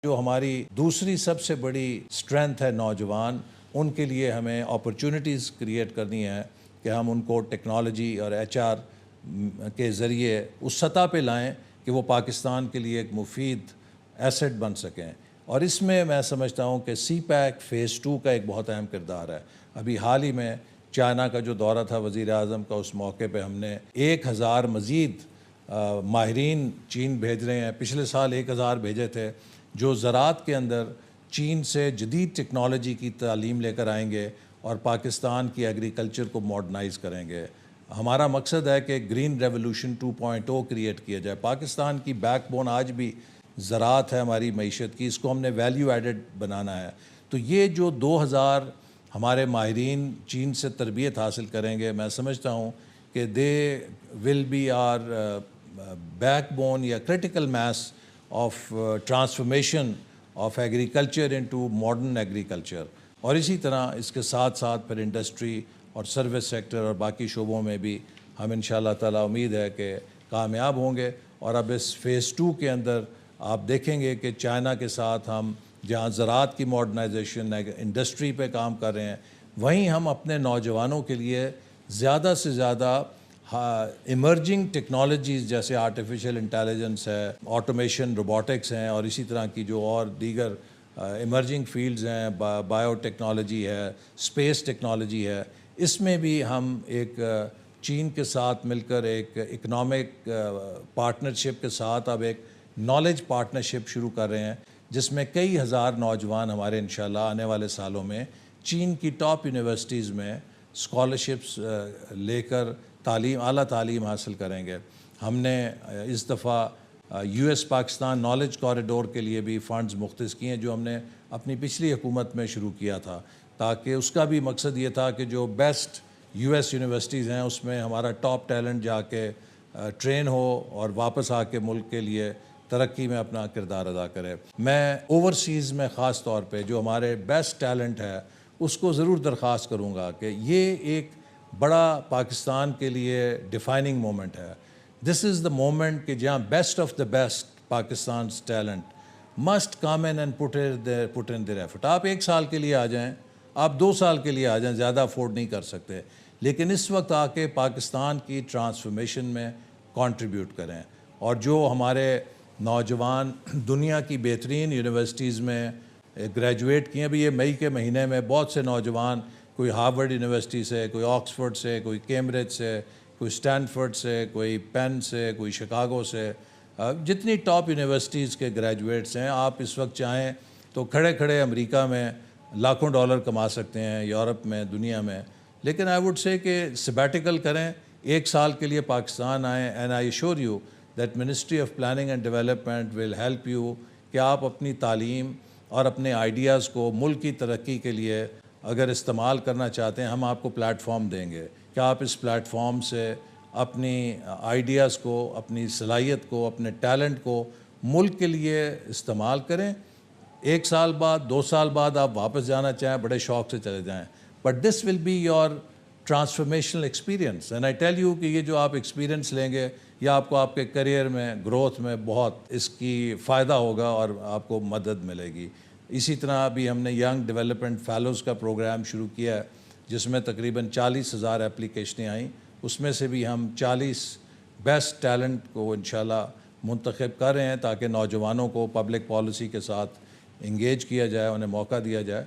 جو ہماری دوسری سب سے بڑی اسٹرینتھ ہے نوجوان، ان کے لیے ہمیں اپرچونٹیز کریٹ کرنی ہے کہ ہم ان کو ٹیکنالوجی اور ایچ آر کے ذریعے اس سطح پہ لائیں کہ وہ پاکستان کے لیے ایک مفید ایسٹ بن سکیں۔ اور اس میں سمجھتا ہوں کہ سی پیک فیز 2 کا ایک بہت اہم کردار ہے۔ ابھی حال ہی میں چائنا کا جو دورہ تھا وزیر اعظم کا، اس موقع پہ ہم نے 1000 مزید ماہرین چین بھیج رہے ہیں۔ پچھلے سال 1000 بھیجے تھے جو زراعت کے اندر چین سے جدید ٹیکنالوجی کی تعلیم لے کر آئیں گے اور پاکستان کی ایگریکلچر کو ماڈرنائز کریں گے۔ ہمارا مقصد ہے کہ گرین ریولوشن 2.0 کریٹ کیا جائے۔ پاکستان کی بیک بون آج بھی زراعت ہے ہماری معیشت کی، اس کو ہم نے ویلیو ایڈڈ بنانا ہے۔ تو یہ جو 2000 ہمارے ماہرین چین سے تربیت حاصل کریں گے، میں سمجھتا ہوں کہ they will be our backbone بون یا critical mass of transformation of agriculture into modern agriculture. اور اسی طرح اس کے ساتھ ساتھ پھر انڈسٹری اور سروس سیکٹر اور باقی شعبوں میں بھی ہم انشاءاللہ تعالیٰ امید ہے کہ کامیاب ہوں گے۔ اور اب اس فیز 2 کے اندر آپ دیکھیں گے کہ چائنا کے ساتھ ہم جہاں زراعت کی ماڈرنائزیشن انڈسٹری پہ کام کر رہے ہیں، وہیں ہم اپنے نوجوانوں کے لیے زیادہ سے زیادہ ایمرجنگ ٹیکنالوجیز جیسے آرٹیفیشل انٹیلیجنس ہے، آٹومیشن، روبوٹکس ہیں، اور اسی طرح کی جو اور دیگر ایمرجنگ فیلڈز ہیں، بایو ٹیکنالوجی ہے، اسپیس ٹیکنالوجی ہے، اس میں بھی ہم ایک چین کے ساتھ مل کر ایک اکنامک پارٹنرشپ کے ساتھ اب ایک نالج پارٹنرشپ شروع کر رہے ہیں، جس میں کئی ہزار نوجوان ہمارے انشاءاللہ آنے والے سالوں میں چین کی ٹاپ یونیورسٹیز میں اسکالرشپس لے کر اعلیٰ تعلیم حاصل کریں گے۔ ہم نے اس دفعہ U S Pakistan knowledge corridor کے لیے بھی فنڈز مختص کیے ہیں، جو ہم نے اپنی پچھلی حکومت میں شروع کیا تھا، تاکہ اس کا بھی مقصد یہ تھا کہ جو بیسٹ یو ایس یونیورسٹیز ہیں اس میں ہمارا ٹاپ ٹیلنٹ جا کے ٹرین ہو اور واپس آ کے ملک کے لیے ترقی میں اپنا کردار ادا کرے۔ میں اوورسیز میں خاص طور پہ جو ہمارے بیسٹ ٹیلنٹ ہے اس کو ضرور درخواست کروں گا کہ یہ ایک بڑا پاکستان کے لیے ڈیفائننگ مومنٹ ہے۔ دس از دا مومنٹ کہ جہاں best of the best Pakistan's talent must come in and put in their effort۔ آپ 1 سال کے لیے آ جائیں، آپ 2 سال کے لیے آ جائیں، زیادہ افورڈ نہیں کر سکتے، لیکن اس وقت آ کے پاکستان کی ٹرانسفارمیشن میں کنٹریبیوٹ کریں۔ اور جو ہمارے نوجوان دنیا کی بہترین یونیورسٹیز میں گریجویٹ کیے، بھی یہ مئی کے مہینے میں بہت سے نوجوان، کوئی ہارورڈ یونیورسٹی سے، کوئی آکسفورڈ سے، کوئی کیمبرج سے، کوئی اسٹینفورڈ سے، کوئی پین سے، کوئی شکاگو سے، جتنی ٹاپ یونیورسٹیز کے گریجویٹس ہیں، آپ اس وقت چاہیں تو کھڑے کھڑے امریکہ میں لاکھوں ڈالر کما سکتے ہیں، یورپ میں، دنیا میں۔ لیکن آئی ووڈ سے کہ سبیٹیکل کریں، 1 سال کے لیے پاکستان آئیں، and I assure you that ministry of planning and development will help you کہ آپ اپنی تعلیم اور اپنے آئیڈیاز کو ملک کی ترقی کے لیے اگر استعمال کرنا چاہتے ہیں، ہم آپ کو پلیٹ فارم دیں گے کہ آپ اس پلیٹ فارم سے اپنی آئیڈیاز کو، اپنی صلاحیت کو، اپنے ٹیلنٹ کو ملک کے لیے استعمال کریں۔ 1 سال بعد، 2 سال بعد آپ واپس جانا چاہیں، بڑے شوق سے چلے جائیں، but this will be your transformational experience, and I tell you کہ یہ جو آپ ایکسپیرینس لیں گے، یہ آپ کو آپ کے کریئر میں، گروتھ میں بہت اس کی فائدہ ہوگا اور آپ کو مدد ملے گی۔ اسی طرح ابھی ہم نے ینگ ڈیولپمنٹ فیلوز کا پروگرام شروع کیا ہے، جس میں تقریباً 40,000 اپلیکیشنیں آئیں، اس میں سے بھی ہم 40 بیسٹ ٹیلنٹ کو انشاءاللہ منتخب کر رہے ہیں تاکہ نوجوانوں کو پبلک پالیسی کے ساتھ انگیج کیا جائے، انہیں موقع دیا جائے۔